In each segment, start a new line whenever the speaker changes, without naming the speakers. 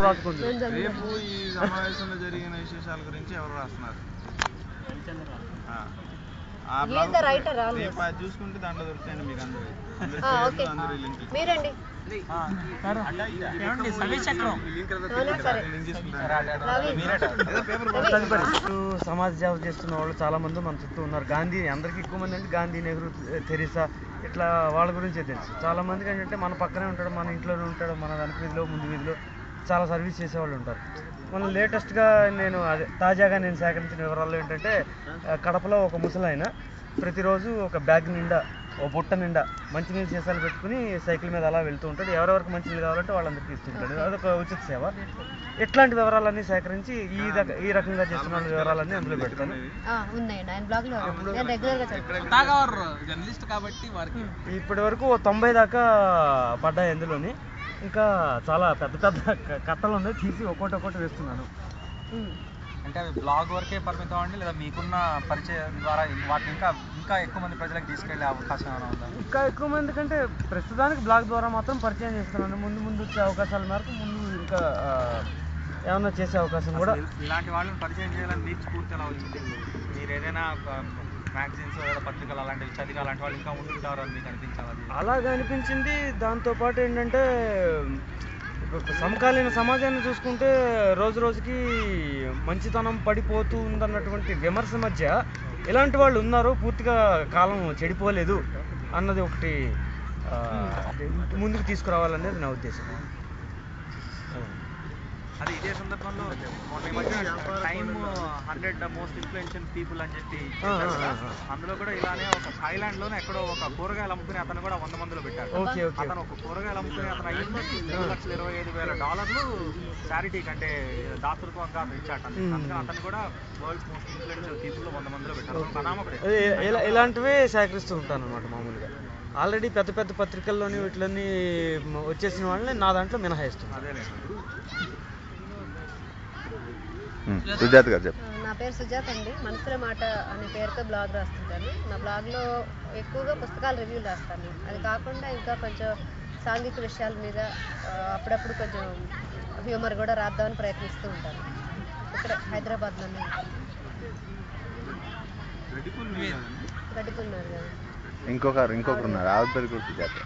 ఎవరు రాసుకుంటారు?
రేపు ఈ సమావేశంలో జరిగిన విశేషాల గురించి ఎవరు రాస్తున్నారు? రేపు చూసుకుంటే దాంట్లో దొరుకుతాయండి మీకు అందరూ లింక్.
సమాజ సేవ చేస్తున్న వాళ్ళు చాలా మంది మన చుట్టూ ఉన్నారు. గాంధీ అందరికీ ఎక్కువ మంది అంటే గాంధీ, నెహ్రూ, తెరీసా ఇట్లా వాళ్ళ గురించే తెలుసు. చాలా మందికి ఏంటంటే మన పక్కనే ఉంటాడు, మన ఇంట్లోనే ఉంటాడు, మన వెనక వీధిలో ముందు వీధిలో చాలా సర్వీస్ చేసేవాళ్ళు ఉంటారు. మన లేటెస్ట్గా తాజాగా నేను సేకరించిన వివరాలు ఏంటంటే, కడపలో ఒక ముసలాయన ప్రతిరోజు ఒక బ్యాగ్ నిండా, ఓ బుట్ట నిండా మంచినీళ్ళు సీసాలు పెట్టుకుని సైకిల్ మీద అలా వెళ్తూ ఉంటాడు. ఎవరెవరికి మంచినీళ్ళు కావాలంటే వాళ్ళందరికీ ఇస్తుంటాడు. అదొక ఉచిత సేవ. ఇట్లాంటి వివరాలన్నీ సేకరించి ఈ రకంగా చేస్తున్న వివరాలన్నీ అందులో పెడతాను. ఇప్పటి వరకు 90 దాకా పడ్డాయి అందులోని. ఇంకా చాలా పెద్ద పెద్ద కట్టలు ఉన్నాయి, తీసి ఒక్కొక్కటి వేస్తున్నాను.
అంటే అవి బ్లాగ్ వరకే పరిమితం అండి, లేదా మీకున్న పరిచయం ద్వారా వాటిని ఇంకా ఎక్కువ మంది ప్రజలకు తీసుకెళ్లే అవకాశం ఏమైనా ఉందా?
ఇంకా ఎక్కువ మంది కంటే ప్రస్తుతానికి బ్లాగ్ ద్వారా మాత్రం పరిచయం చేస్తున్నాను. ముందు వచ్చే అవకాశాల మేరకు ఇంకా ఏమన్నా చేసే అవకాశం కూడా.
ఇలాంటి వాళ్ళని పరిచయం చేయాలని మీకు స్ఫూర్తి ఎలా వచ్చింది? మీరు ఏదైనా మ్యాగజైన్స్ లేదా పత్రికలు అలాంటివి చదివి అలాంటి వాళ్ళు ఇంకా ఉంటుంటారు అని మీకు అనిపించాలి?
అలాగే అనిపించింది. దాంతోపాటు ఏంటంటే, సమకాలీన సమాజాన్ని చూసుకుంటే రోజు రోజుకి మంచితనం పడిపోతూ ఉందన్నటువంటి విమర్శ మధ్య ఇలాంటి వాళ్ళు ఉన్నారు, పూర్తిగా కాలం చెడిపోలేదు అన్నది ఒకటి ముందుకు తీసుకురావాలనేది నా ఉద్దేశం.
అదే ఇదే సందర్భంలో టైమ్ 100 మోస్ట్ ఇన్ఫ్లుయెన్షియల్ పీపుల్ అని చెప్పి అందులో కూడా ఇలానే ఒక థాయిలాండ్ లోనే ఎక్కడో ఒక కూరగాయలు అమ్ముకుని అతను కూడా 100 మందిలో పెట్టాడు. అతను ఒక కూరగాయలు అమ్ముకుని అతను అయ్యింది $2,25,000 చారిటీకి, అంటే దాతృత్వంగా అతను ఇచ్చాట. అందుకని అతను కూడా వరల్డ్స్ మోస్ట్ ఇన్ఫ్లుయెన్షియల్ పీపుల్ లో 100 మందిలో పెట్టారు. అనామకుడే
ఇలాంటివే సేకరిస్తూ ఉంటాను అనమాట. మామూలుగా ఆల్రెడీ పెద్ద పెద్ద పత్రికల్లోని వీటిలోని వచ్చేసిన వాళ్ళని నా దాంట్లో మినహాయిస్తుంది.
అదేలేండి.
సుజాత గారు చెప్పండి.
నా పేరు సుజాత అండి. మనసులో మాట అనే పేరుతో బ్లాగ్ రాస్తుంటాను. నా బ్లాగ్లో ఎక్కువగా పుస్తకాల రివ్యూలు రాస్తాను. అది కాకుండా ఇంకా కొంచెం సాంఘిక విషయాల మీద అప్పుడప్పుడు కొంచెం హ్యూమర్ కూడా రాద్దామని ప్రయత్నిస్తూ ఉంటాను. ఇక్కడ హైదరాబాద్లోనే గడ్డిపుల్ కదా.
ఇంకొకరు ఉన్నారు, ఆవిడ కూడా సుజాత.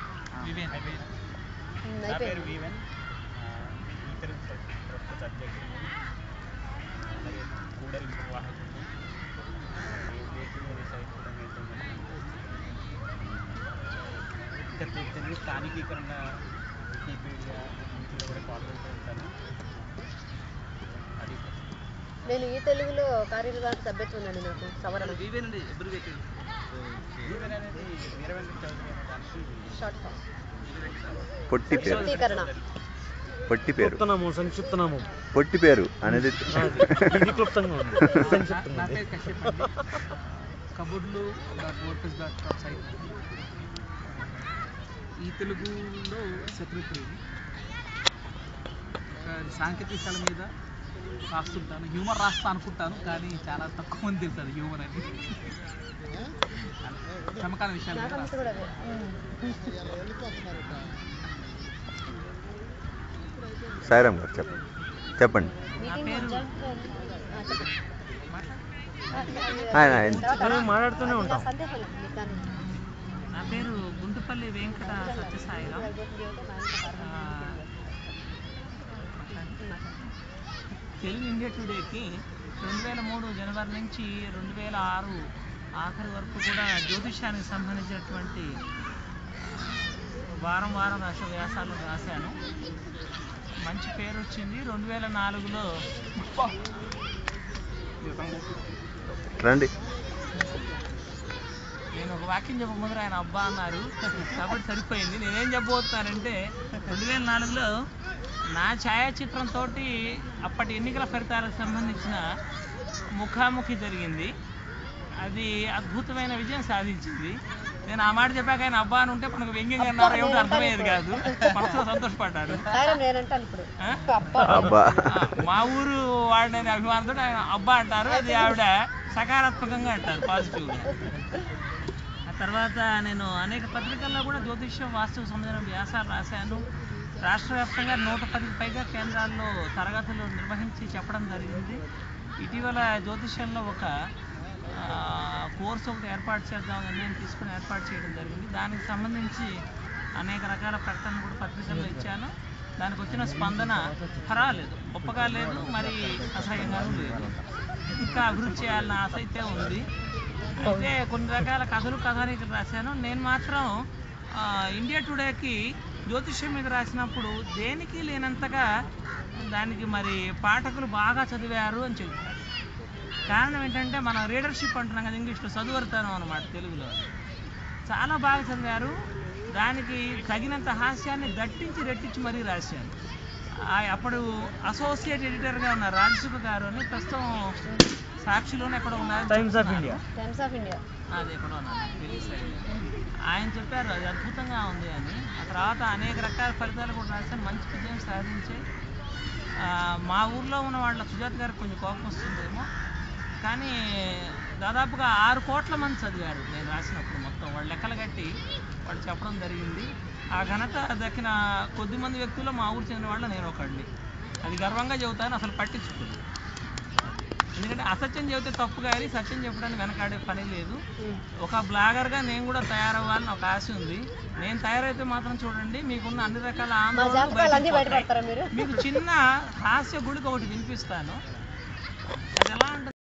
స్థానికీకరణ
నేను ఈ తెలుగులో కార్యనిర్వాహక సభ్యత్వం ఉందండి. నాకు సవరణ
పొట్టి పేరు
సంక్షిప్తనామం
పొట్టి పేరు అనేది
కబుర్లు ఈ తెలుగులో సెక్రటరీ సాంకేతికాల మీద రాస్తుంటాను. హ్యూమర్ రాస్తా అనుకుంటాను, కానీ చాలా తక్కువ మంది తెలుస్తుంది హ్యూమర్ అని. సమకాల విషయాలు
సాయిరామ్ గారు చెప్పండి.
మాట్లాడుతూనే ఉంటాం.
నా పేరు గుంటుపల్లి వెంకట సత్యసాయిరామ్. తెలుగు ఇండియా టుడేకి 2003 జనవరి నుంచి 2006 ఆఖరి వరకు కూడా జ్యోతిష్యానికి సంబంధించినటువంటి వారం వ్యాసాలు రాశాను. మంచి పేరు వచ్చింది. 2004లో
రండి.
నేను ఒక వాక్యం చెప్పకముందు ఆయన అబ్బా అన్నారు కాబట్టి సరిపోయింది. నేనేం చెప్పబోతున్నానంటే, 2004లో నా ఛాయాచిత్రంతో అప్పటి ఎన్నికల ఫలితాలకు సంబంధించిన ముఖాముఖి జరిగింది. అది అద్భుతమైన విజయం సాధించింది. నేను ఆ మాట చెప్పాక ఆయన అబ్బా అని ఉంటే మనకు వ్యంగ్యంగా అన్నారు, ఏమిటో అర్థమయ్యేది కాదు. మనసులో సంతోషపడ్డాడు. మా ఊరు వాడిన అభిమానంతో ఆయన అబ్బా అంటారు. అది ఆవిడ సకారాత్మకంగా అంటారు, పాజిటివ్గా. ఆ తర్వాత నేను అనేక పత్రికల్లో కూడా జ్యోతిష్యం వాస్తు సంబంధించిన వ్యాసాలు రాశాను. రాష్ట్ర వ్యాప్తంగా 110కి పైగా కేంద్రాల్లో తరగతులు నిర్వహించి చెప్పడం జరిగింది. ఇటీవల జ్యోతిష్యంలో ఒక కోర్సు ఒకటి ఏర్పాటు చేద్దాం నిర్ణయం తీసుకుని ఏర్పాటు చేయడం జరిగింది. దానికి సంబంధించి అనేక రకాల ప్రకటనలు కూడా పత్రికల్లో ఇచ్చాను. దానికి వచ్చిన స్పందన పర్వాలేదు, గొప్పగా లేదు, మరి అసహ్యంగానూ లేదు. ఇంకా అభివృద్ధి చేయాలన్న ఆశ అయితే ఉంది. అయితే కొన్ని రకాల కథలు కథానికలు రాశాను. నేను మాత్రం ఇండియా టుడేకి జ్యోతిష్యం మీద రాసినప్పుడు దేనికి లేనంతగా దానికి మరి పాఠకులు బాగా చదివారు అని చెప్తారు. కారణం ఏంటంటే మనం రీడర్షిప్ అంటున్నాం కదా ఇంగ్లీష్లో, చదువుతాను అనమాట తెలుగులో. చాలా బాగా చదివారు. దానికి తగినంత హాస్యాన్ని దట్టించి రెట్టించి మరీ రాశాను. అప్పుడు అసోసియేట్ ఎడిటర్గా ఉన్న రాజసుఖ గారు అని ప్రస్తుతం సాక్షిలోనే ఎక్కడ ఉన్నారు,
టైమ్స్ ఆఫ్ ఇండియా
అది ఎక్కడ ఉన్నారు తెలియదు. ఆయన చెప్పారు అది అద్భుతంగా ఉంది అని. ఆ తర్వాత అనేక రకాల ఫలితాలు కూడా రాశాను, మంచి విజయం సాధించే. మా ఊర్లో ఉన్న వాళ్ళ సుజాత గారికి కొంచెం కోపం వస్తుందేమో, కానీ దాదాపుగా 6 కోట్ల మంది చదివారు నేను రాసినప్పుడు. మొత్తం వాళ్ళు లెక్కలు కట్టి వాళ్ళు చెప్పడం జరిగింది. ఆ ఘనత దక్కిన కొద్దిమంది వ్యక్తుల్లో మా ఊరు చెందిన వాళ్ళు నేను ఒకడిని. అది గర్వంగా చెబుతాను, అసలు పట్టించుకోను. ఎందుకంటే అసత్యం చెబితే తప్పు, కానీ సత్యం చెప్పడానికి వెనకాడే పని లేదు. ఒక బ్లాగర్గా నేను కూడా తయారవ్వాలని ఒక ఆశ ఉంది. నేను తయారైతే మాత్రం చూడండి, మీకున్న అన్ని రకాల ఆందోళనలు మీకు చిన్న హాస్య గుడికి ఒకటి వినిపిస్తాను. అది ఎలా ఉంటుంది